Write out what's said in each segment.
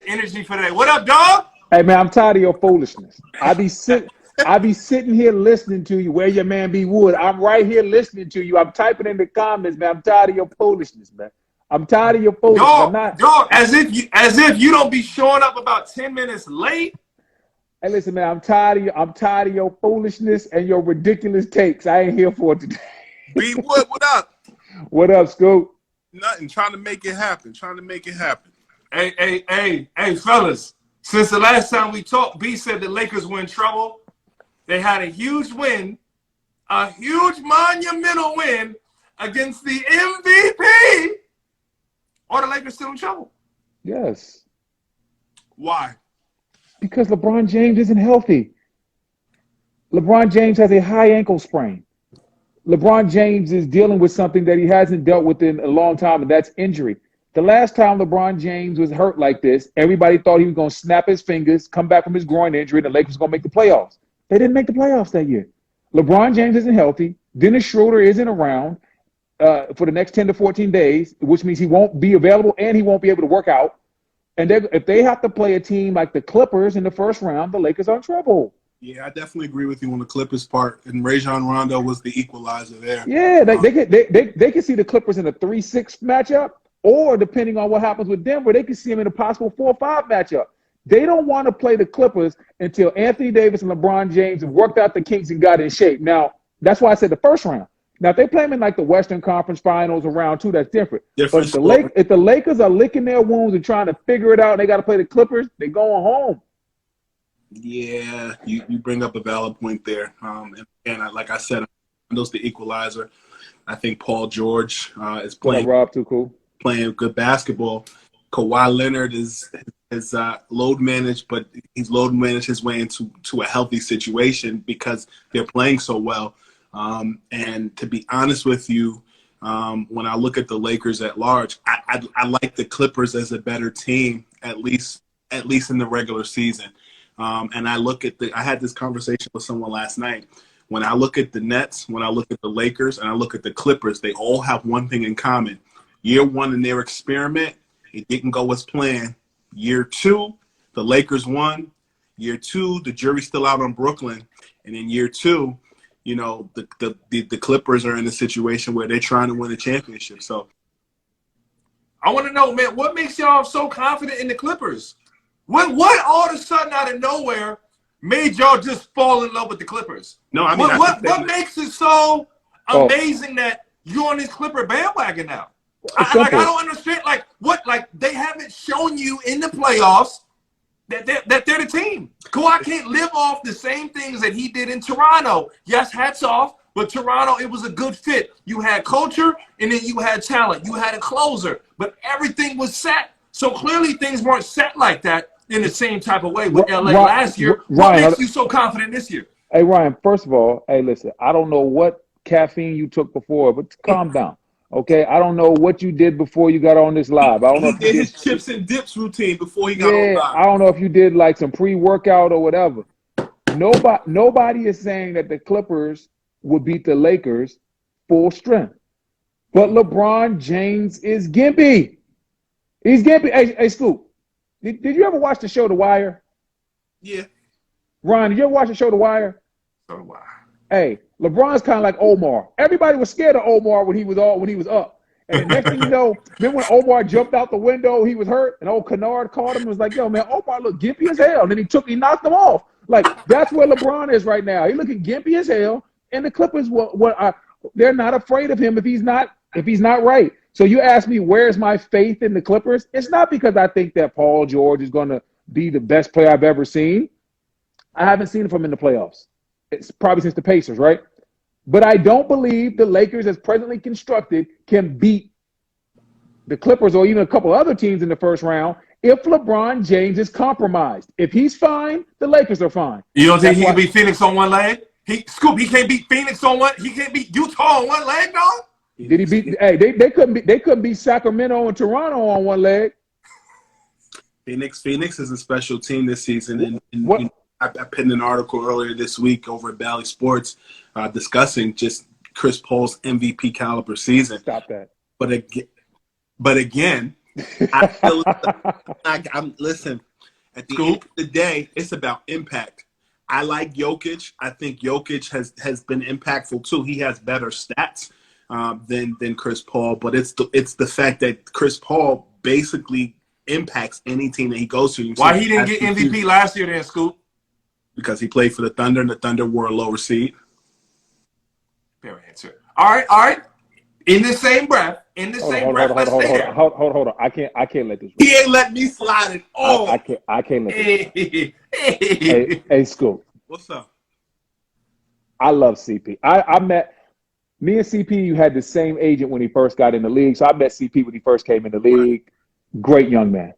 energy for today. What up, dog? Hey man, I'm tired of your foolishness. I be sitting here listening to you. Where your man be Wood? I'm right here listening to you. I'm typing in the comments, man. I'm tired of your foolishness, man. I'm tired of your foolishness. Dog, as if you don't be showing up about 10 minutes late. Hey, listen, man. I'm tired of your foolishness and your ridiculous takes. I ain't here for it today. B Wood, what up? What up, Scoop? Nothing. Trying to make it happen. Hey, fellas. Since the last time we talked, B said the Lakers were in trouble. They had a huge win, a huge monumental win against the MVP. Are the Lakers still in trouble? Yes. Why? Because LeBron James isn't healthy. LeBron James has a high ankle sprain. LeBron James is dealing with something that he hasn't dealt with in a long time, and that's injury. The last time LeBron James was hurt like this, everybody thought he was going to snap his fingers, come back from his groin injury, and the Lakers were going to make the playoffs. They didn't make the playoffs that year. LeBron James isn't healthy. Dennis Schroeder isn't around for the next 10 to 14 days, which means he won't be available and he won't be able to work out. And if they have to play a team like the Clippers in the first round, the Lakers are in trouble. Yeah, I definitely agree with you on the Clippers part. And Rajon Rondo was the equalizer there. Yeah, they can see the Clippers in a 3-6 matchup. Or depending on what happens with Denver, they can see them in a possible 4-5 matchup. They don't want to play the Clippers until Anthony Davis and LeBron James have worked out the kinks and got in shape. Now, that's why I said the first round. Now, if they play them in like the Western Conference Finals or round 2, that's different. But if the Lakers are licking their wounds and trying to figure it out and they got to play the Clippers, they're going home. Yeah, you bring up a valid point there. And like I said, Rondo's the equalizer. I think Paul George is playing. Rob, too cool. Playing good basketball. Kawhi Leonard is load managed, but he's load managed his way into a healthy situation because they're playing so well. And to be honest with you, when I look at the Lakers at large, I like the Clippers as a better team, at least in the regular season. And I had this conversation with someone last night. When I look at the Nets, when I look at the Lakers, and I look at the Clippers, they all have one thing in common. Year one in their experiment, it didn't go as planned. Year two, the Lakers won. Year two, the jury's still out on Brooklyn. And in year two, you know, the Clippers are in a situation where they're trying to win a championship. So I want to know, man, what makes y'all so confident in the Clippers? What all of a sudden out of nowhere made y'all just fall in love with the Clippers? No, I mean, what makes it so amazing that you're on this Clipper bandwagon now? I don't understand. They haven't shown you in the playoffs that they're the team. Kawhi can't live off the same things that he did in Toronto. Yes, hats off, but Toronto, it was a good fit. You had culture, and then you had talent. You had a closer, but everything was set. So clearly things weren't set like that in the same type of way with LA last year. What makes you so confident this year? Hey, Ryan, first of all, hey, listen, I don't know what caffeine you took before, but calm down. Okay, I don't know what you did before you got on this live. I don't know if he did his chips and dips routine before he got on live. I don't know if you did like some pre-workout or whatever. Nobody is saying that the Clippers would beat the Lakers full strength. But LeBron James is gimpy. He's gimpy. Hey, Scoop, did you ever watch the show The Wire? Yeah. Ron, did you ever watch the show The Wire? So wow. Hey, LeBron's kind of like Omar. Everybody was scared of Omar when he was up. And the next thing you know, then when Omar jumped out the window, he was hurt, and old Kennard caught him and was like, yo, man, Omar looked gimpy as hell. And then he knocked him off. Like, that's where LeBron is right now. He's looking gimpy as hell, and the Clippers, they're not afraid of him if he's not right. So you ask me, where's my faith in the Clippers? It's not because I think that Paul George is going to be the best player I've ever seen. I haven't seen him from in the playoffs. It's probably since the Pacers, right? But I don't believe the Lakers, as presently constructed, can beat the Clippers or even a couple other teams in the first round if LeBron James is compromised. If he's fine, the Lakers are fine. You don't think he can beat Phoenix on one leg? He can't beat Phoenix on one. He can't beat Utah on one leg, dog. Did he beat? Hey, they couldn't beat Sacramento and Toronto on one leg. Phoenix is a special team this season, and I penned an article earlier this week over at Bally Sports discussing just Chris Paul's MVP caliber season. Stop that. But again, I feel listen, at the end of the day, it's about impact. I like Jokic. I think Jokic has been impactful too. He has better stats than Chris Paul, but it's the fact that Chris Paul basically impacts any team that he goes to. Why he didn't get MVP last year then, Scoop? Because he played for the Thunder, and the Thunder were a lower seed. Fair answer. All right. In the same breath, Hold on. I can't let this. He ain't let me slide it. Oh, I can't let this. Hey, Scoop. What's up? I love CP. Me and CP had the same agent when he first got in the league. So I met CP when he first came in the league. Great young man.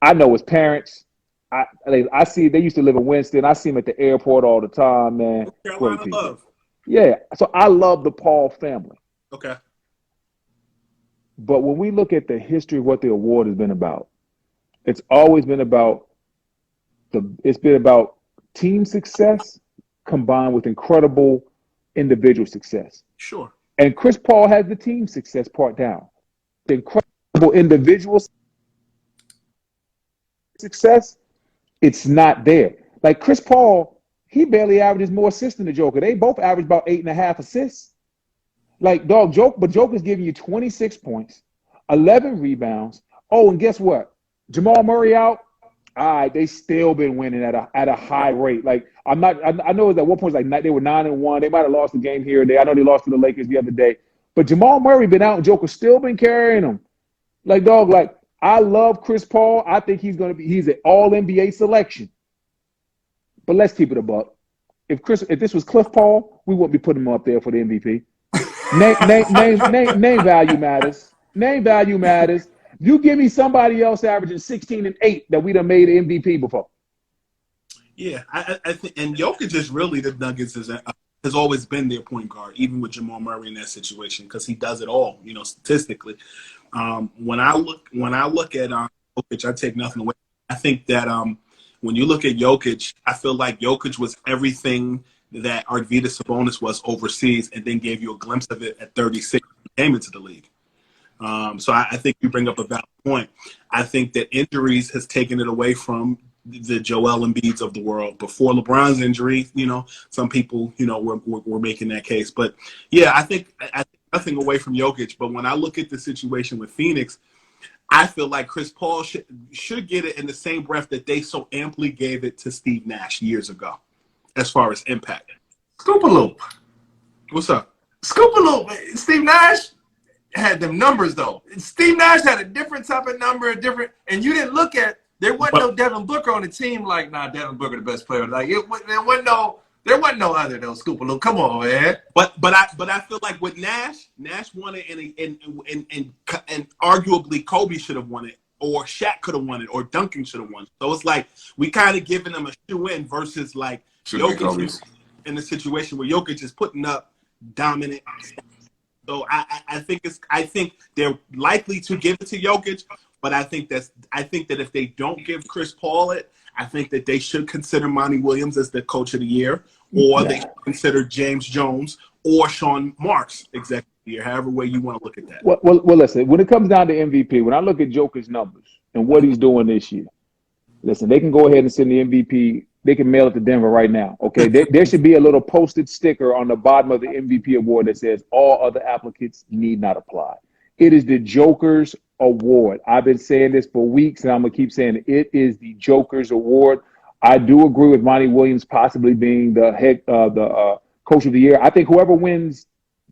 I know his parents. I see they used to live in Winston. I see him at the airport all the time, man. Carolina love. Yeah. So I love the Paul family. Okay. But when we look at the history of what the award has been about, it's always been about team success combined with incredible individual success. Sure. And Chris Paul has the team success part down. The incredible individual success, it's not there. Like Chris Paul, he barely averages more assists than the Joker. They both average about 8.5 assists. Like, Joker's giving you 26 points, 11 rebounds. Oh, and guess what? Jamal Murray out. All right, they still been winning at a high rate. Like, I know at one point like they were 9-1. They might have lost the game here and there. I know they lost to the Lakers the other day. But Jamal Murray been out and Joker's still been carrying them. Like, I love Chris Paul. I think he's an all NBA selection. But let's keep it a buck. If this was Cliff Paul, we wouldn't be putting him up there for the MVP. Name value matters. Name value matters. You give me somebody else averaging 16 and 8 that we done made an MVP before. Yeah, I think, and Jokic is really the Nuggets has always been their point guard, even with Jamal Murray in that situation, because he does it all, statistically. When I look at Jokic, I take nothing away. I think that when you look at Jokic, I feel like Jokic was everything that Arvydas Sabonis was overseas, and then gave you a glimpse of it at 36 when he came into the league. So I think you bring up a valid point. I think that injuries has taken it away from the Joel Embiids of the world. Before LeBron's injury, some people, were making that case. But yeah, I think nothing away from Jokic. But when I look at the situation with Phoenix, I feel like Chris Paul should get it in the same breath that they so amply gave it to Steve Nash years ago, as far as impact. Scoop a loop. What's up? Scoop a loop. Steve Nash had them numbers though. Steve Nash had a different type of number, and you didn't look at. There wasn't no Devin Booker on the team. Like, Devin Booker the best player. Like, there wasn't no other though. Scoop a loop. Come on, man. But I feel like with Nash won it, and arguably Kobe should have won it, or Shaq could have won it, or Duncan should have won it. So it's like we kind of giving them a shoe in versus like Jokic in the situation where Jokic is putting up dominant. So I think they're likely to give it to Jokic, but I think that if they don't give Chris Paul it, I think that they should consider Monty Williams as the coach of the year, or they should consider James Jones or Sean Marks executive of the year, however way you want to look at that. Well, listen, when it comes down to MVP, when I look at Joker's numbers and what he's doing this year, listen, they can go ahead and send the MVP. They can mail it to Denver right now. Okay, there should be a little posted sticker on the bottom of the MVP award that says all other applicants need not apply. It is the Joker's award. I've been saying this for weeks, and I'm gonna keep saying it is the Joker's award. I do agree with Monty Williams possibly being the coach of the year. I think whoever wins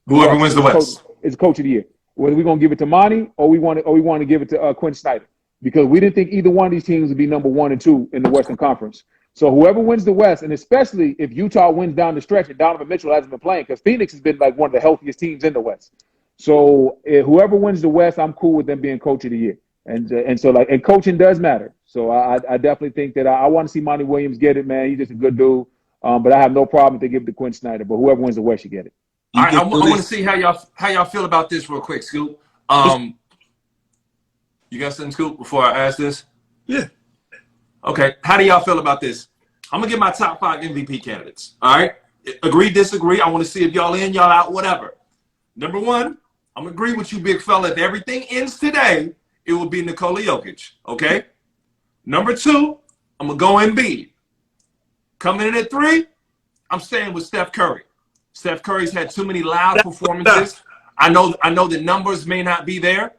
the West is coach of the year. Whether we're gonna give it to Monty or we want to give it to Quinn Snyder, because we didn't think either one of these teams would be number 1 and 2 in the Western Conference. So whoever wins the West, and especially if Utah wins down the stretch and Donovan Mitchell hasn't been playing, because Phoenix has been like one of the healthiest teams in the West. So whoever wins the West, I'm cool with them being coach of the year. And so coaching does matter. So I definitely think that I want to see Monty Williams get it, man. He's just a good dude. But I have no problem if they give it to Quinn Snyder. But whoever wins the West should get it. All right, I want to see how y'all feel about this real quick, Scoop. You got something, Scoop, before I ask this? Yeah. Okay. How do y'all feel about this? I'm going to give my top 5 MVP candidates. All right? Agree, disagree. I want to see if y'all in, y'all out, whatever. Number 1, I'm going to agree with you, big fella. If everything ends today it would be Nikola Jokic, okay? Number 2, I'm going to go Embiid. Coming in at 3, I'm staying with Steph Curry. Steph Curry's had too many loud performances. I know the numbers may not be there.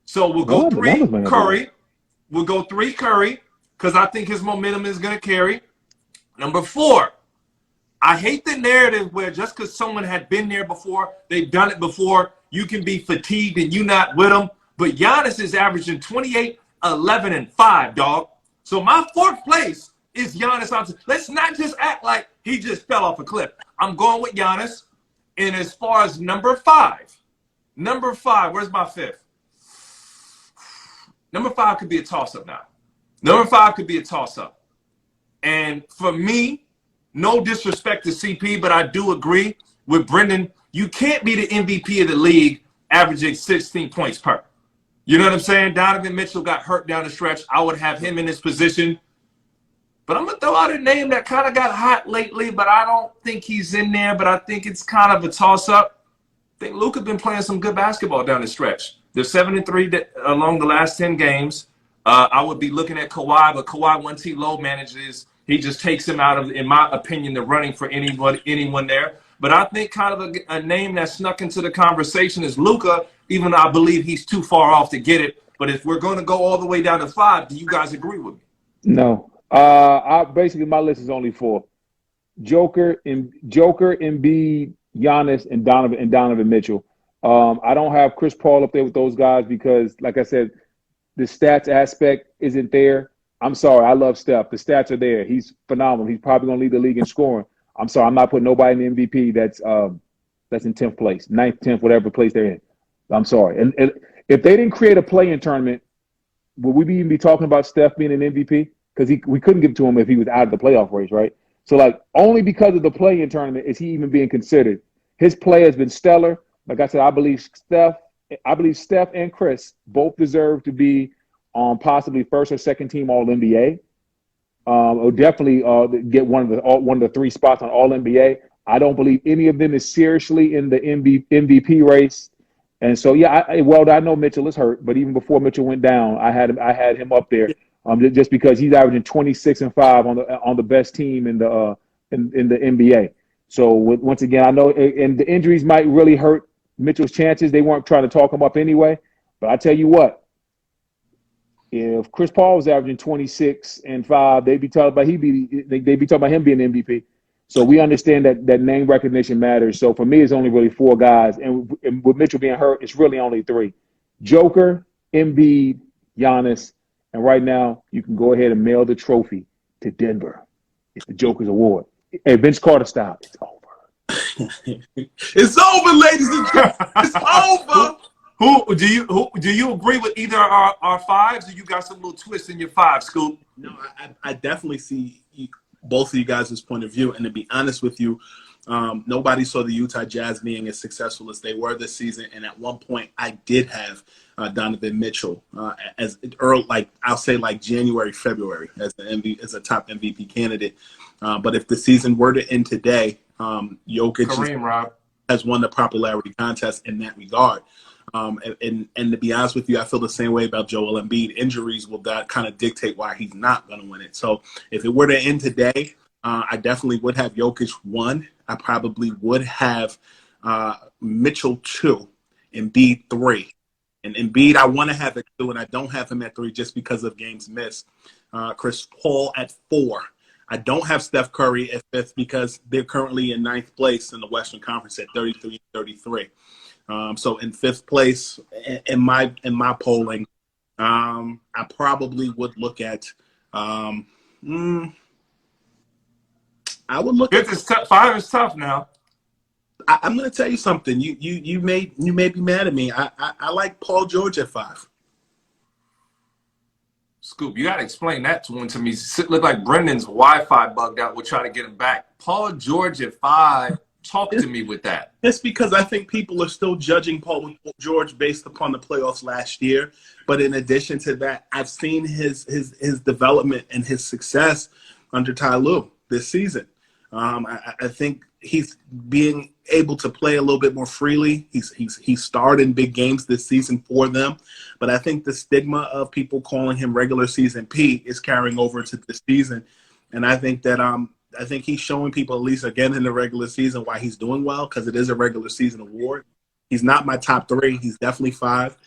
So we'll go 3 Curry. We'll go 3 Curry because I think his momentum is going to carry. Number 4, I hate the narrative where just because someone had been there before, they've done it before, you can be fatigued and you not with them. But Giannis is averaging 28, 11, and 5, dog. So my 4th place is Giannis. Let's not just act like he just fell off a cliff. I'm going with Giannis. And as far as number 5, where's my 5th? Number 5 could be a toss-up now. Number 5 could be a toss-up. And for me, no disrespect to CP, but I do agree with Brendan. You can't be the MVP of the league averaging 16 points per. You know what I'm saying? Donovan Mitchell got hurt down the stretch. I would have him in this position. But I'm going to throw out a name that kind of got hot lately, but I don't think he's in there, but I think it's kind of a toss-up. I think Luka's been playing some good basketball down the stretch. They're 7-3 along the last 10 games. I would be looking at Kawhi, but Kawhi, once he low manages, he just takes him out of, in my opinion, the running for anyone there. But I think kind of a name that snuck into the conversation is Luka, even though I believe he's too far off to get it. But if we're going to go all the way down to 5, do you guys agree with me? No. Basically, my list is only 4: Joker, Embiid, Giannis, and Donovan Mitchell. I don't have Chris Paul up there with those guys because, like I said, the stats aspect isn't there. I'm sorry, I love Steph. The stats are there. He's phenomenal. He's probably going to lead the league in scoring. I'm sorry, I'm not putting nobody in the MVP that's in 10th place, 9th, 10th, whatever place they're in. I'm sorry. And if they didn't create a play-in tournament, would we even be talking about Steph being an MVP? Because we couldn't give it to him if he was out of the playoff race, right? So, like, only because of the play-in tournament is he even being considered. His play has been stellar. Like I said, I believe Steph and Chris both deserve to be on possibly first or second team All-NBA. Or definitely get one of the 3 spots on All-NBA. I don't believe any of them is seriously in the MVP race. And so, yeah, I know Mitchell is hurt, but even before Mitchell went down, I had him up there. Just because he's averaging 26 and 5 on the best team in the NBA. So once again, I know, and the injuries might really hurt Mitchell's chances. They weren't trying to talk him up anyway. But I tell you what, if Chris Paul was averaging 26 and 5, they'd be talking about him being MVP. So we understand that name recognition matters. So for me, it's only really 4 guys, and with Mitchell being hurt, it's really only 3: Joker, Embiid, Giannis. And right now, you can go ahead and mail the trophy to Denver. It's the Joker's Award. Hey, Vince Carter style. It's over. It's over, ladies and gentlemen. It's over. Do you agree with either our 5s, or you got some little twists in your 5, Scoop? No, I definitely see both of you guys' point of view. And to be honest with you, nobody saw the Utah Jazz being as successful as they were this season. And at one point, I did have Donovan Mitchell as early, like I'll say, like January, February, as a top MVP candidate. But if the season were to end today, Jokic has won the popularity contest in that regard. And to be honest with you, I feel the same way about Joel Embiid. Injuries will kind of dictate why he's not going to win it. So if it were to end today, I definitely would have Jokic 1. I probably would have Mitchell 2, Embiid 3. And Embiid, I want to have it 2, and I don't have him at 3 just because of games missed. Chris Paul at 4. I don't have Steph Curry at 5th because they're currently in 9th place in the Western Conference at 33. So in 5th place in my polling, I probably would look at I would look at 5 is tough now. I'm going to tell you something. You may be mad at me. I like Paul George at 5. Scoop, you got to explain that to me. Look like Brendan's Wi-Fi bugged out. We'll try to get him back. Paul George at 5. Talk to me with that. It's because I think people are still judging Paul George based upon the playoffs last year. But in addition to that, I've seen his development and his success under Ty Lue this season. I think he's being able to play a little bit more freely. He's starred in big games this season for them, but I think the stigma of people calling him regular season Pete is carrying over to this season, and I think that I think he's showing people, at least again in the regular season, why he's doing well, because it is a regular season award. He's not my top 3. He's definitely 5.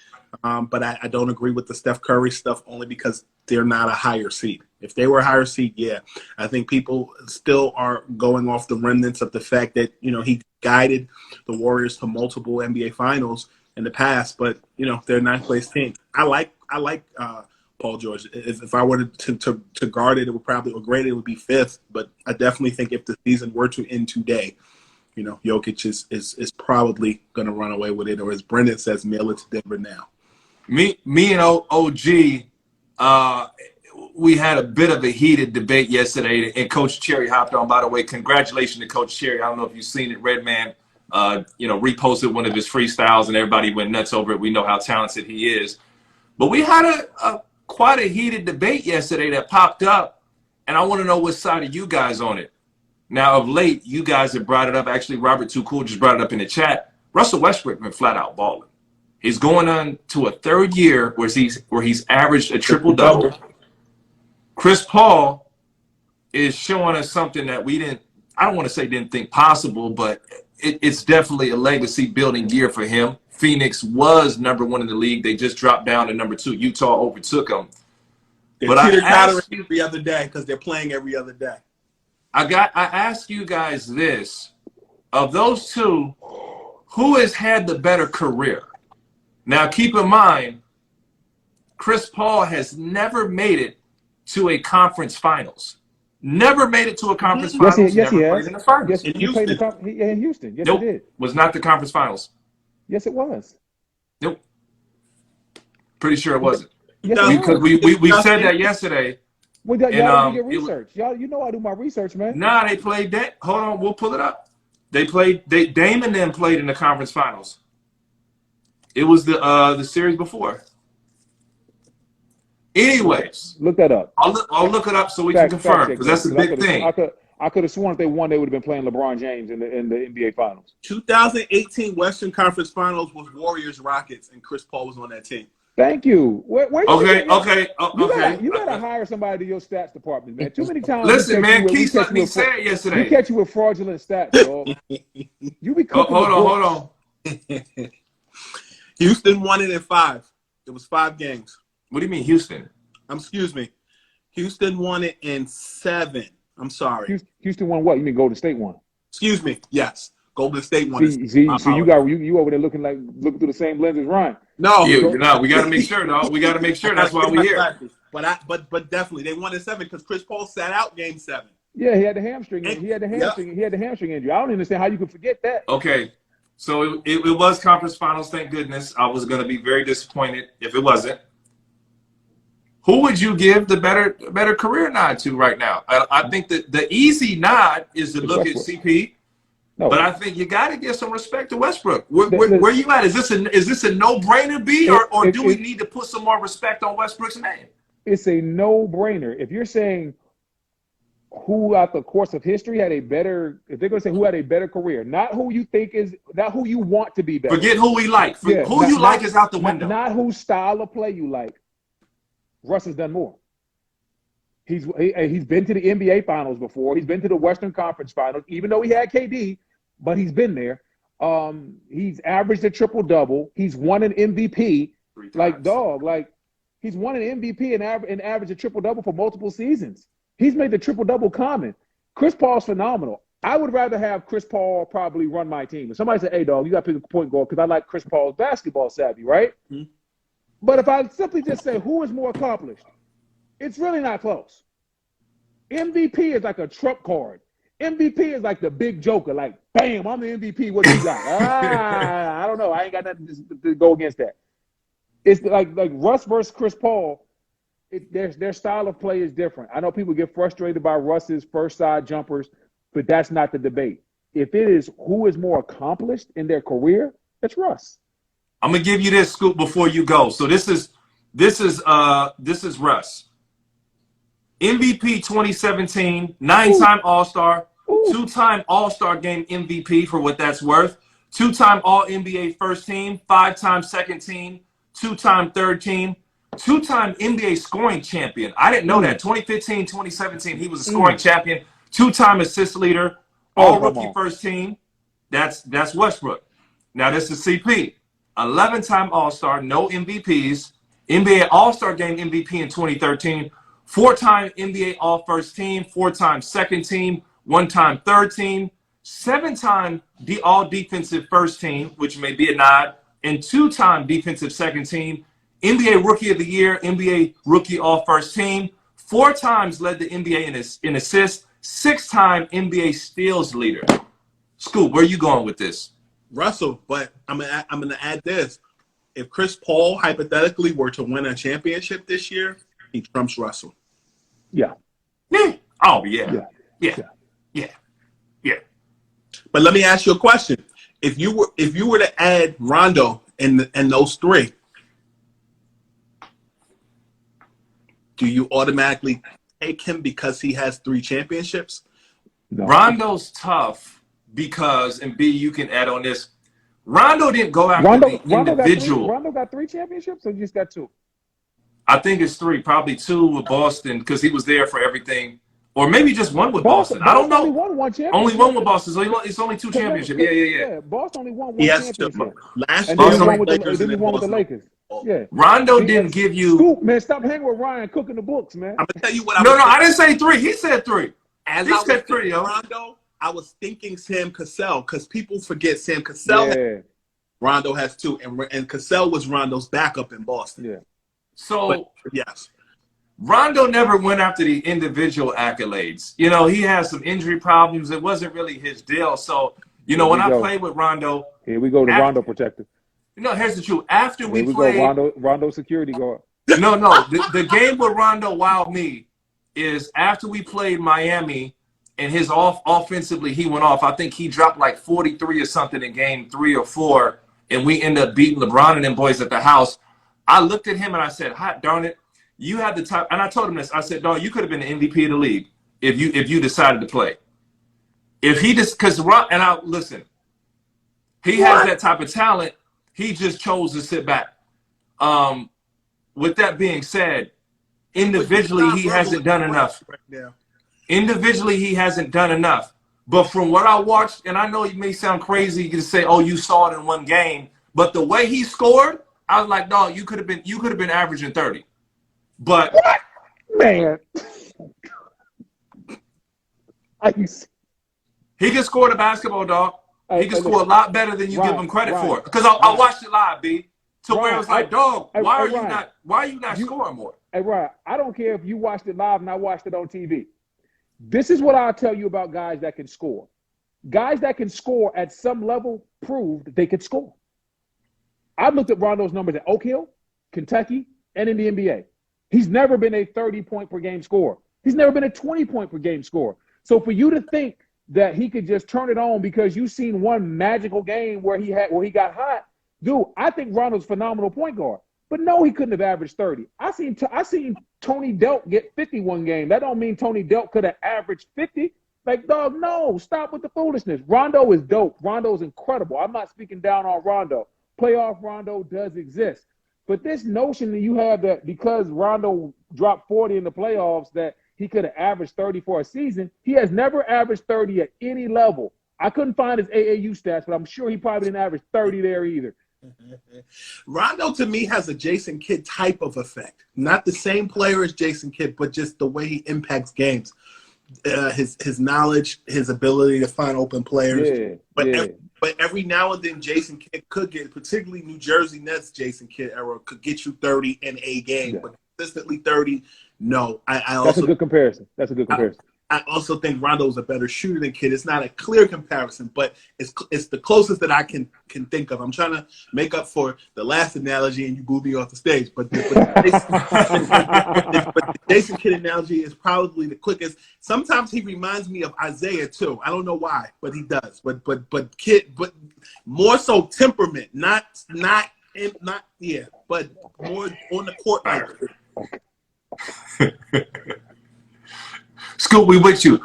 But I don't agree with the Steph Curry stuff only because they're not a higher seed. If they were a higher seed, yeah. I think people still are going off the remnants of the fact that, he guided the Warriors to multiple NBA finals in the past, but, they're a 9th place team. I like Paul George. If I were to guard it, it would probably, or grade it, would be 5th. But I definitely think if the season were to end today, Jokic is probably going to run away with it, or as Brendan says, mail it to Denver now. Me and OG, we had a bit of a heated debate yesterday, and Coach Cherry hopped on. By the way, congratulations to Coach Cherry. I don't know if you've seen it. Redman, reposted one of his freestyles, and everybody went nuts over it. We know how talented he is. But we had quite a heated debate yesterday that popped up, and I want to know what side of you guys on it. Now, of late, you guys have brought it up. Actually, Robert Too Cool just brought it up in the chat. Russell Westbrook been flat out balling. He's going on to a 3rd year where he's averaged a triple-double. Chris Paul is showing us something that I don't want to say didn't think possible, but it's definitely a legacy-building year for him. Phoenix was number 1 in the league. They just dropped down to number 2. Utah overtook them. But I asked the other day because they're playing every other day. I asked you guys this. Of those two, who has had the better career? Now, keep in mind, Chris Paul has never made it to a conference finals. Never made it to a conference finals. Yes, he never has. played in the finals. Yes, he played in Houston. Yes, nope, he did. Was not the conference finals. Yes, it was. Nope. Pretty sure it wasn't. Yes, because we said that yesterday. Well, y'all do your research. Y'all, I do my research, man. Nah, they played that. Hold on, we'll pull it up. Dame and them played in the conference finals. It was the series before. Anyways, look that up. I'll look it up so we can confirm, because that's a big thing. I could have sworn if they won, they would have been playing LeBron James in the NBA Finals. 2018 Western Conference Finals was Warriors Rockets, and Chris Paul was on that team. Thank you. Okay. You gotta hire somebody to your stats department, man. Too many times. Listen, man, Keith let me say it yesterday. We catch you with fraudulent stats, dog. You be cooking. Hold on. Houston won it in 5. It was 5 games. What do you mean, Houston? Excuse me. Houston won it in 7. I'm sorry. Houston won what? You mean Golden State won? Excuse me. Yes, Golden State won. See, you over there looking through the same lens as Ryan. No, we got to make sure, though. We got to make sure. That's why we're here. But definitely they won in 7 because Chris Paul sat out Game 7. Yeah, he had the hamstring. He had the hamstring injury. I don't understand how you can forget that. Okay, so it was conference finals. Thank goodness. I was going to be very disappointed if it wasn't. Who would you give the better career nod to right now? I think that the easy nod is to look at CP, but I think you got to give some respect to Westbrook. Where you at? Is this a no-brainer, B, or do we need to put some more respect on Westbrook's name? It's a no-brainer. If you're saying who out the course of history had a better, if they're going to say who had a better career, not who you think is, not who you want to be better. Forget who we like. Who you like is out the window. Not whose style of play you like. Russ has done more. He's been to the NBA Finals before. He's been to the Western Conference Finals, even though he had KD, but he's been there. He's averaged a triple-double. He's won an MVP. He's won an MVP and averaged a triple-double for multiple seasons. He's made the triple-double common. Chris Paul's phenomenal. I would rather have Chris Paul probably run my team. If somebody said, hey, dog, you got to pick a point guard because I like Chris Paul's basketball savvy, right? Mm-hmm. But if I simply just say who is more accomplished, it's really not close. MVP is like a trump card. MVP is like the big joker, like, bam, I'm the MVP. What do you got? I don't know. I ain't got nothing to go against that. It's like Russ versus Chris Paul. Their style of play is different. I know people get frustrated by Russ's first side jumpers, but that's not the debate. If it is who is more accomplished in their career, it's Russ. I'm gonna give you this scoop before you go. So this is Russ. MVP 2017, 9-time All-Star, 2-time All-Star Game MVP for what that's worth, 2-time All-NBA first team, 5-time second team, 2-time third team, 2-time NBA scoring champion. I didn't know that. 2015, 2017, he was a scoring champion, 2-time assist leader, All-Rookie first team. That's Westbrook. Now this is CP. 11-time All-Star, no MVPs, NBA All-Star Game MVP in 2013, 4-time NBA All-First Team, 4-time second team, 1-time third team, 7-time All-Defensive First Team, which may be a nod, and 2-time Defensive Second Team, NBA Rookie of the Year, NBA Rookie All-First Team, 4 times led the NBA in assists, 6-time NBA Steals leader. Scoop, where are you going with this? Russell, but I'm gonna add this. If Chris Paul hypothetically were to win a championship this year, he trumps Russell. Yeah. Oh yeah. But let me ask you a question. If you were to add Rondo and those 3, do you automatically take him because he has 3 championships? No. Rondo's tough because, and B, you can add on this. Rondo didn't go after the individual. Rondo got 3 championships, or just got 2? I think it's 3, probably 2 with Boston because he was there for everything, or maybe just 1 with Boston. I don't know. Only won 1 championship. Only 1 with Boston, so it's only 2 championships. Yeah. Boston only won 1 Yes, championship. last And year, then he won Lakers with the Lakers. Yeah. Rondo didn't give you. Scoop, man, stop hanging with Ryan cooking the books, man. I'm gonna tell you what. I didn't say 3. He said 3. As he I said was 3, yo. Rondo, I was thinking Sam Cassell because people forget Sam Cassell. Yeah. Rondo has 2, and Cassell was Rondo's backup in Boston. Yeah. So but, yes, Rondo never went after the individual accolades. You know, he had some injury problems. It wasn't really his deal. So, you know, when I played with Rondo. Here we go, the Rondo protector. No, here's the truth. After we played. Rondo security guard. No. The game with Rondo wowed me is after we played Miami and his offensively, he went off. I think he dropped like 43 or something in game 3 or 4. And we ended up beating LeBron and them boys at the house. I looked at him and I said, hot darn it. You had the type, and I told him this. I said, dog, you could have been the MVP of the league if you decided to play. If he just, listen, he has that type of talent. He just chose to sit back. With that being said, individually, he hasn't done enough. Individually, he hasn't done enough. But from what I watched, and I know it may sound crazy to say, oh, you saw it in 1 game, but the way he scored, I was like, no, you could have been averaging 30. But what? Man. He can score the basketball, dog. He can score a lot better than you give him credit for. Because I watched it live, B. To where it was like, dog, why are you not scoring more? Hey, Ryan, I don't care if you watched it live and I watched it on TV. This is what I'll tell you about guys that can score. Guys that can score at some level proved they could score. I've looked at Rondo's numbers at Oak Hill, Kentucky, and in the NBA. He's never been a 30-point per game scorer. He's never been a 20-point per game scorer. So for you to think that he could just turn it on because you've seen 1 magical game where he got hot, dude, I think Rondo's a phenomenal point guard. But no, he couldn't have averaged 30. I seen Tony Delk get 51 game. That don't mean Tony Delk could have averaged 50. Like, dog, no, stop with the foolishness. Rondo is dope. Rondo's incredible. I'm not speaking down on Rondo. Playoff Rondo does exist. But this notion that you have that because Rondo dropped 40 in the playoffs that he could have averaged 30 for a season, he has never averaged 30 at any level. I couldn't find his AAU stats, but I'm sure he probably didn't average 30 there either. Rondo to me has a Jason Kidd type of effect. Not the same player as Jason Kidd, but just the way he impacts games. His knowledge, his ability to find open players. But every now and then Jason Kidd could get, particularly New Jersey Nets Jason Kidd era, could get you 30 in a game. Yeah. But consistently 30, no. That's a good comparison. I also think Rondo's a better shooter than Kidd. It's not a clear comparison, but it's the closest that I can think of. I'm trying to make up for the last analogy, and you booed me off the stage. But the Jason Kidd analogy is probably the quickest. Sometimes he reminds me of Isaiah too. I don't know why, but he does. But more so temperament, but more on the court. Scoop, we with you.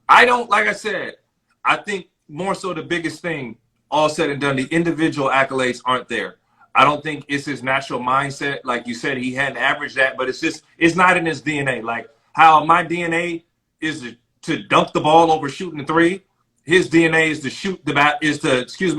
I don't, like I said, I think more so the biggest thing, all said and done, the individual accolades aren't there. I don't think it's his natural mindset. Like you said, he hadn't averaged that, but it's not in his DNA. Like how my DNA is to dunk the ball over shooting the three. His DNA is to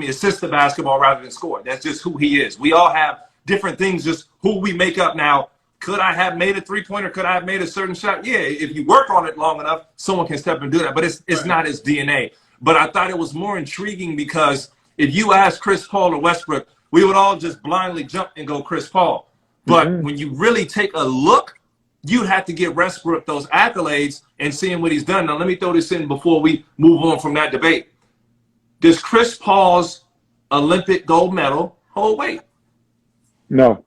assist the basketball rather than score. That's just who he is. We all have different things, just who we make up now. Could I have made a three-pointer? Could I have made a certain shot? Yeah, if you work on it long enough, someone can step and do that. But it's not his DNA. But I thought it was more intriguing because if you ask Chris Paul or Westbrook, we would all just blindly jump and go Chris Paul. But when you really take a look, you have to give Westbrook those accolades and seeing what he's done. Now, let me throw this in before we move on from that debate. Does Chris Paul's Olympic gold medal hold weight? No.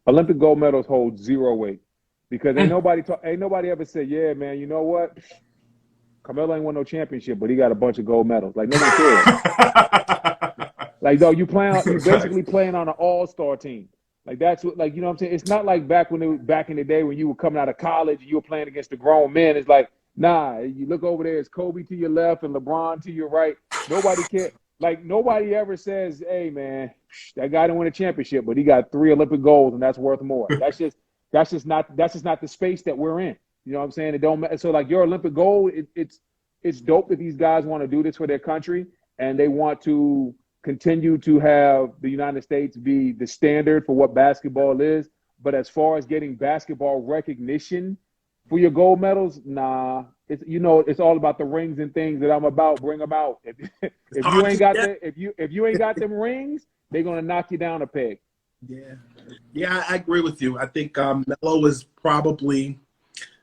Olympic gold medals hold zero weight because ain't nobody ever said, yeah, man, you know what? Carmelo ain't won no championship, but he got a bunch of gold medals. Like, no one cares. Like, though, you basically playing on an all-star team. Like, that's what, like, you know what I'm saying? It's not like back in the day when you were coming out of college, you were playing against the grown men. It's like, nah, you look over there, it's Kobe to your left and LeBron to your right. Nobody cares. Like, nobody ever says, hey, man, that guy didn't win a championship, but he got 3 Olympic golds, and that's worth more. That's just not the space that we're in. You know what I'm saying? It don't matter. So, like, your Olympic gold, it's dope that these guys want to do this for their country, and they want to continue to have the United States be the standard for what basketball is. But as far as getting basketball recognition for your gold medals, nah. It's all about the rings and things that I'm about. Bring them out. If you ain't got them rings, they're gonna knock you down a peg. Yeah, I agree with you. I think Melo is probably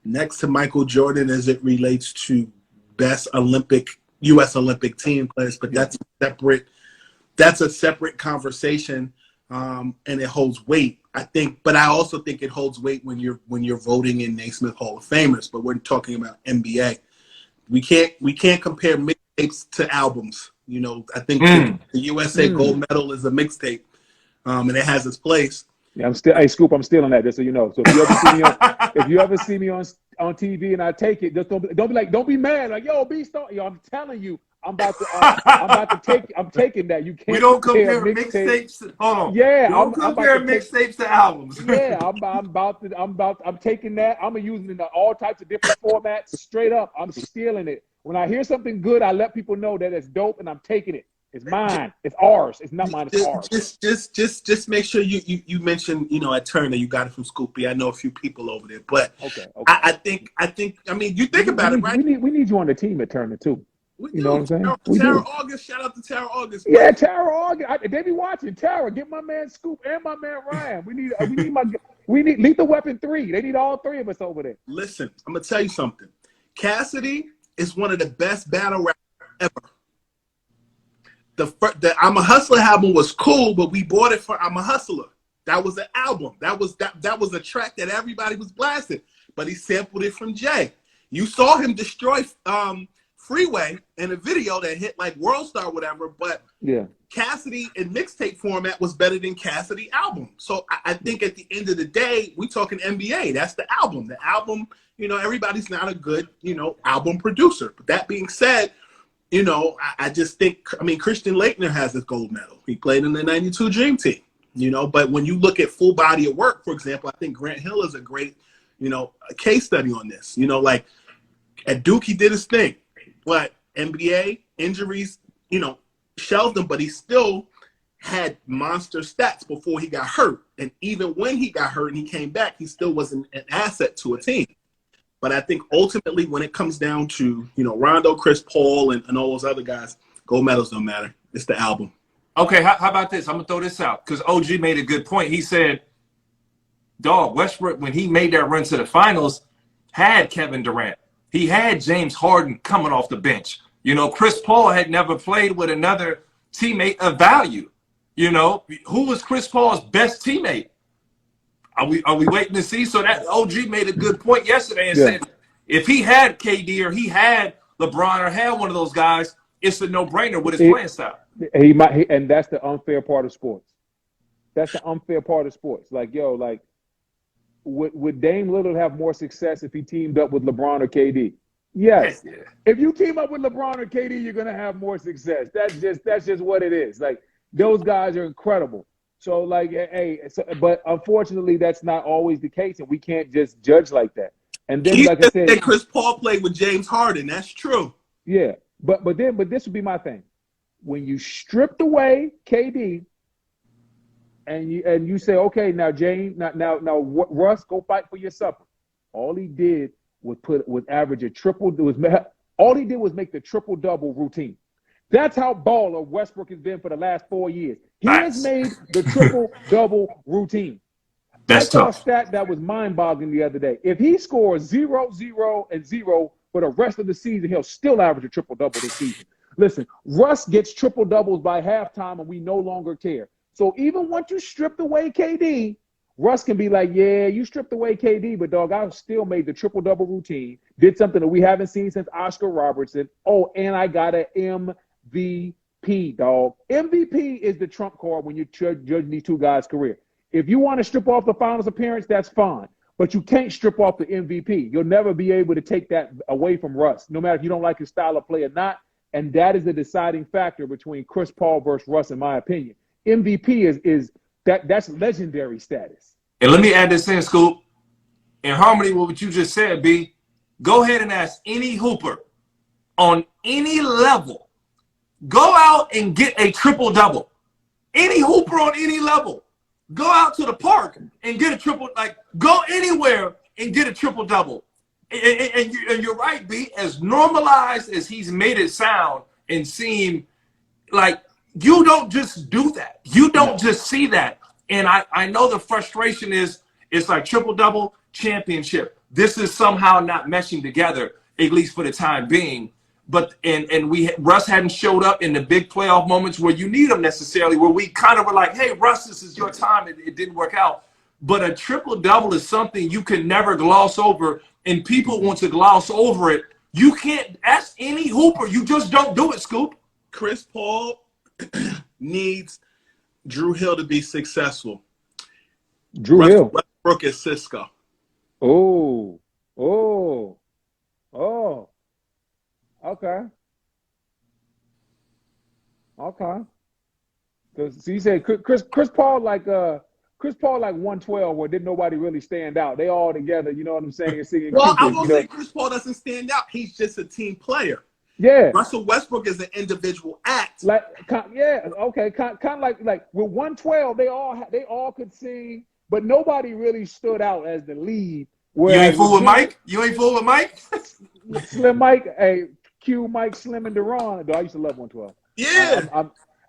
next to Michael Jordan as it relates to best U.S. Olympic team players, but that's a separate conversation, and it holds weight. But I also think it holds weight when you're voting in Naismith Hall of Famers. But we're talking about NBA. We can't compare mixtapes to albums. You know, I think the USA gold medal is a mixtape, and it has its place. Yeah, Scoop, I'm still on that, just so you know. So if you ever see me on TV and I take it, just don't be mad. Like, yo, Beast, I'm telling you, I'm taking that. You can't. We don't compare mixtapes. Hold on. Yeah, I'm compare mixtapes to albums. Yeah, I'm taking that. I'm using it in all types of different formats. Straight up, I'm stealing it. When I hear something good, I let people know that it's dope, and I'm taking it. It's mine. It's ours. It's not mine. It's ours. Just make sure you mention, at Turner, you got it from Scoopy. I know a few people over there, but okay. I think you think about it, right? We need you on the team at Turner too. You know what I'm saying? Tara August, shout out to Tara August. Yeah, Tara August. They be watching. Tara, get my man Scoop and my man Ryan. We need Lethal Weapon 3. They need all 3 of us over there. Listen, I'm gonna tell you something. Cassidy is one of the best battle rappers ever. The I'm a Hustler album was cool, but we bought it for I'm a Hustler. That was an album. That was a track that everybody was blasting. But he sampled it from Jay. You saw him destroy Freeway in a video that hit like World Star, whatever. But yeah, Cassidy in mixtape format was better than Cassidy album. So I think at the end of the day, we talking NBA. That's the album. The album, everybody's not a good, album producer. But that being said, I just think, Christian Laettner has his gold medal. He played in the 92 Dream Team, but when you look at full body of work, for example, I think Grant Hill is a great, a case study on this. Like at Duke, he did his thing, but NBA injuries, shelved him, but he still had monster stats before he got hurt. And even when he got hurt and he came back, he still wasn't an asset to a team. But I think ultimately when it comes down to, Rondo, Chris Paul, and all those other guys, gold medals don't matter. It's the album. Okay, how about this? I'm going to throw this out because OG made a good point. He said, Westbrook, when he made that run to the finals, had Kevin Durant. He had James Harden coming off the bench. Chris Paul had never played with another teammate of value. Who was Chris Paul's best teammate? Are we waiting to see? So that OG made a good point yesterday and said if he had KD or he had LeBron or had one of those guys, it's a no-brainer with his playing style. And that's the unfair part of sports. That's the unfair part of sports. Would Dame Lillard have more success if he teamed up with LeBron or KD? Yes. Yeah. If you team up with LeBron or KD, you're gonna have more success. That's just what it is. Like those guys are incredible. So like, hey, but unfortunately, that's not always the case, and we can't just judge like that. And then, He like I just said, said Chris Paul played with James Harden. That's true. yeah. But this would be my thing. When you stripped away KD and you say, okay, now James, now Russ, go fight for your supper. All he did was average a triple. All he did was make the triple double routine. That's how baller Westbrook has been for the last 4 years. He has Facts. made the triple double routine. I That's saw a tough. stat that was mind-boggling the other day. If he scores 0, 0, and 0 for the rest of the season, he'll still average a triple-double this season. Listen, Russ gets triple-doubles by halftime, and we no longer care. So even once you stripped away KD, Russ can be like, yeah, you stripped away KD, but, dog, I still made the triple-double routine, did something that we haven't seen since Oscar Robertson. Oh, and I got an MVP, dog. MVP is the trump card when you're judging these two guys' career. If you want to strip off the finals appearance, that's fine. But you can't strip off the MVP. You'll never be able to take that away from Russ, no matter if you don't like his style of play or not. And that is the deciding factor between Chris Paul versus Russ, in my opinion. MVP is that's legendary status. And let me add this in, Scoop. In harmony with what you just said, B, go ahead and ask any hooper on any level. Go out and get a triple-double. Any hooper on any level. Go out to the park and get a triple, like go anywhere and get a triple-double. And you're right, B, as normalized as he's made it sound and seem like you don't just do that. You don't just see that. And I know the frustration is it's like triple-double championship. This is somehow not meshing together, at least for the time being. But Russ hadn't showed up in the big playoff moments where you need him necessarily, where we kind of were like, hey, Russ, this is your time. It didn't work out. But a triple-double is something you can never gloss over, and people want to gloss over it. You can't ask any hooper. You just don't do it, Scoop. Chris Paul needs Drew Hill to be successful. Drew Hill. Westbrook is Cisco. Oh. Okay. Because you said Chris Paul like 112, where didn't nobody really stand out. They all together, you know what I'm saying? Well, I won't say Chris Paul doesn't stand out. He's just a team player. Yeah. Russell Westbrook is an individual act. Like, yeah, okay, kind of like with 112, they all could sing, but nobody really stood out as the lead. You ain't fool with Mike? You ain't fool with Mike? Slim Mike, hey, Q, Mike, Slim, and Deron. Though I used to love 112. Yeah.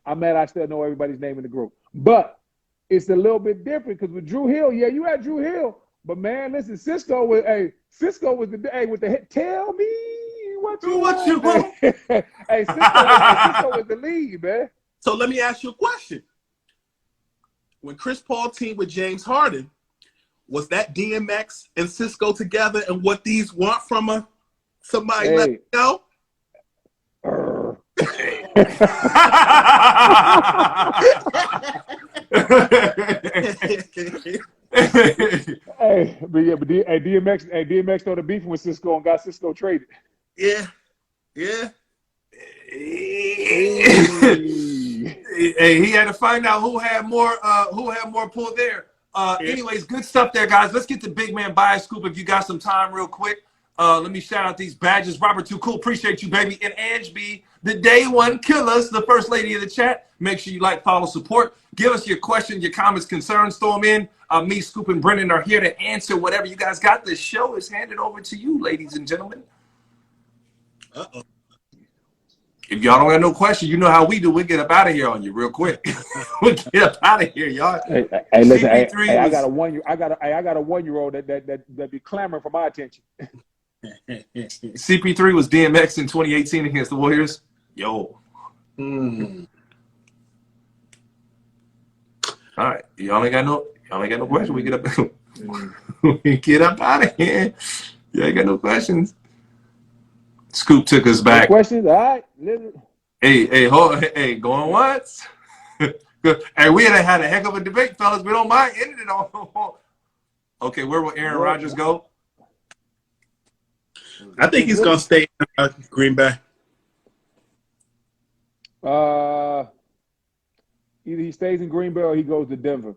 I'm mad I still know everybody's name in the group. But it's a little bit different because with Drew Hill, yeah, you had Drew Hill. But, man, listen, Cisco was the hit. Tell me what you want. Hey, Cisco was the lead, man. So let me ask you a question. When Chris Paul teamed with James Harden, was that DMX and Cisco together and what these want from somebody let me know? DMX started beefing with Cisco and got Cisco traded. Yeah. Hey, he had to find out who had more pull there. Anyways, good stuff there, guys. Let's get to Big Man Bias Scoop if you got some time real quick. Let me shout out these badges. Robert Too Cool, appreciate you, baby. And Ange B, the day one killers, the first lady of the chat. Make sure you like, follow, support. Give us your questions, your comments, concerns. Throw them in. Me, Scoop, and Brendan are here to answer whatever you guys got. The show is handed over to you, ladies and gentlemen. Uh-oh. If y'all don't have no question, you know how we do. We get up out of here on you real quick. We get up out of here, y'all. Hey, listen, I got a 1-year-old that be clamoring for my attention. CP3 was DMX in 2018 against the Warriors. Yo. All right, y'all ain't got no question. We get up. We get up out of here. You ain't got no questions. Scoop took us back. No questions? All right. Hey, going once. Hey, we had a heck of a debate, fellas. We don't mind ending it on. Okay, where will Aaron Rodgers go? I think he's going to stay in Green Bay. Either he stays in Green Bay or he goes to Denver.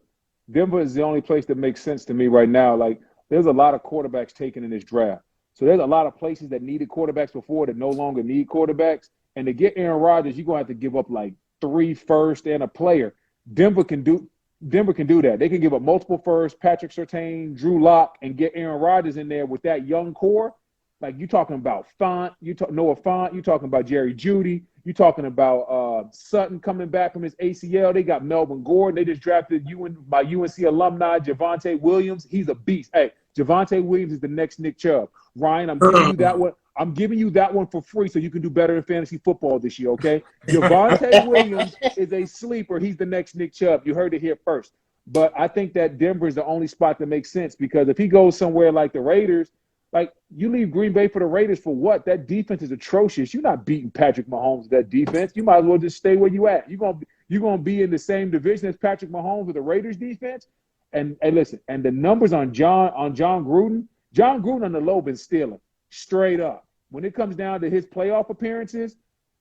Denver is the only place that makes sense to me right now. Like, there's a lot of quarterbacks taken in this draft. So there's a lot of places that needed quarterbacks before that no longer need quarterbacks. And to get Aaron Rodgers, you're going to have to give up like 3 firsts and a player. Denver can do that. They can give up multiple firsts, Patrick Surtain, Drew Lock, and get Aaron Rodgers in there with that young core. Like, you're talking about Noah Fant, you're talking about Jerry Jeudy, you're talking about Sutton coming back from his ACL. They got Melvin Gordon. They just drafted by UNC alumni Javonte Williams. He's a beast. Hey, Javonte Williams is the next Nick Chubb. Ryan, I'm giving you that one. I'm giving you that one for free so you can do better in fantasy football this year, okay? Javonte Williams is a sleeper. He's the next Nick Chubb. You heard it here first. But I think that Denver is the only spot that makes sense because if he goes somewhere like the Raiders, like, you leave Green Bay for the Raiders for what? That defense is atrocious. You're not beating Patrick Mahomes with that defense. You might as well just stay where you at. You're gonna be in the same division as Patrick Mahomes with the Raiders defense. And listen, and the numbers on John Gruden on the low been stealing straight up. When it comes down to his playoff appearances,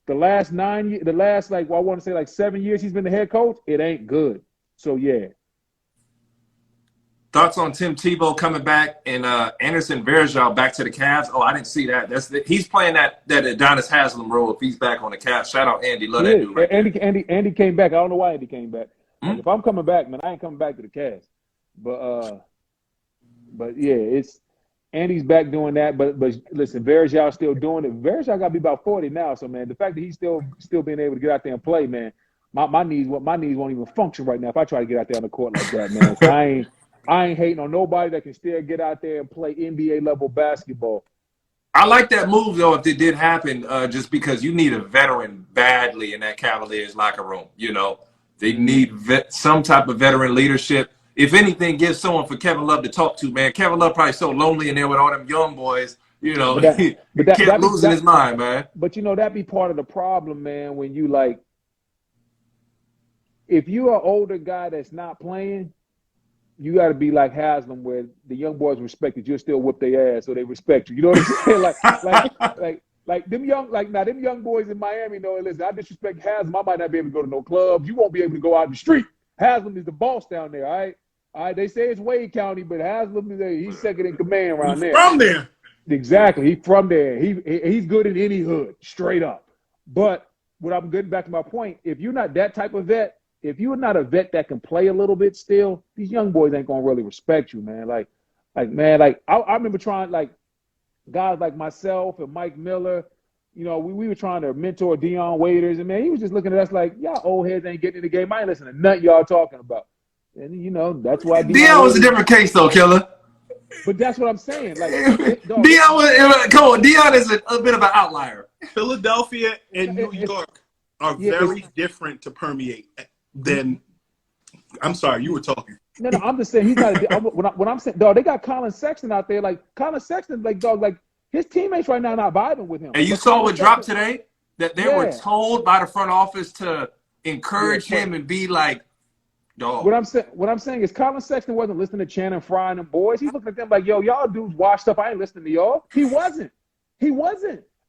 the last 7 years he's been the head coach, it ain't good. So yeah. Thoughts on Tim Tebow coming back and Anderson Varejao back to the Cavs? Oh, I didn't see that. He's playing that Adonis Haslam role if he's back on the Cavs. Shout out Andy. Love that dude. Right Andy came back. I don't know why Andy came back. Like, if I'm coming back, man, I ain't coming back to the Cavs. But yeah, it's Andy's back doing that. But listen, Varejao still doing it. Varejao got to be about 40 now. So man, the fact that he's still being able to get out there and play, man, my knees won't even function right now if I try to get out there on the court like that, man. So I ain't hating on nobody that can still get out there and play NBA level basketball. I like that move though if it did happen, just because you need a veteran badly in that Cavaliers locker room. You know, they need some type of veteran leadership. If anything, give someone for Kevin Love to talk to, man. Kevin Love probably so lonely in there with all them young boys. You know, he kept losing his mind, man. But you know, that be part of the problem, man. When you if you're an older guy that's not playing, you got to be like Haslam, where the young boys respect that you'll still whip their ass, so they respect you. You know what I'm saying? Like them young boys in Miami know. Listen, I disrespect Haslam. I might not be able to go to no clubs. You won't be able to go out in the street. Haslam is the boss down there. All right. They say it's Wade County, but Haslam he's second in command around there. From there. Exactly. He's from there. He's good in any hood, straight up. But what I'm getting back to my point, if you're not that type of vet. If you're not a vet that can play a little bit still, these young boys ain't gonna really respect you, man. I remember trying, like, guys like myself and Mike Miller, you know, we were trying to mentor Deion Waiters, and man, he was just looking at us like, y'all old heads ain't getting in the game. I ain't listening to nothing y'all talking about. And you know, that's why Deion was a different case though, Killer. But that's what I'm saying. Like, Deion is a bit of an outlier. Philadelphia and New York are very different to permeate. Then, I'm sorry, you were talking. No, I'm just saying he's not. When I'm saying, dog, they got Colin Sexton out there. Like, Colin Sexton, like, dog, like, his teammates right now are not vibing with him. And you saw what dropped today? That they were told by the front office to encourage him and be like, dog. What I'm saying is Colin Sexton wasn't listening to Channing Frye and them boys. He's looking at them like, yo, y'all dudes washed up. I ain't listening to y'all. He wasn't.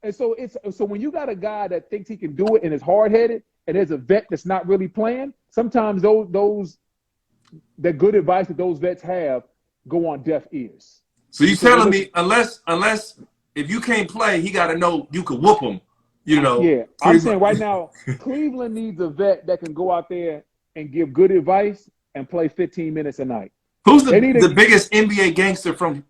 And so when you got a guy that thinks he can do it and is hard-headed, and there's a vet that's not really playing, sometimes that good advice that those vets have go on deaf ears. So you telling me unless if you can't play, he got to know you could whoop him, you know? Yeah, I'm saying right now, Cleveland needs a vet that can go out there and give good advice and play 15 minutes a night. Who's the biggest NBA gangster from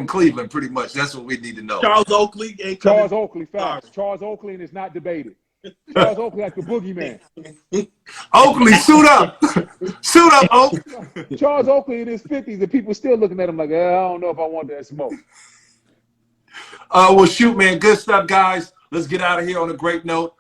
Cleveland? Pretty much, that's what we need to know. Charles Oakley. Charles Oakley, facts. Charles Oakley, and it's not debated. Charles Oakley like the boogeyman. Oakley, suit up. Suit up, Oak. Charles Oakley in his 50s, and people still looking at him like, I don't know if I want that smoke. Well, shoot, man. Good stuff, guys. Let's get out of here on a great note.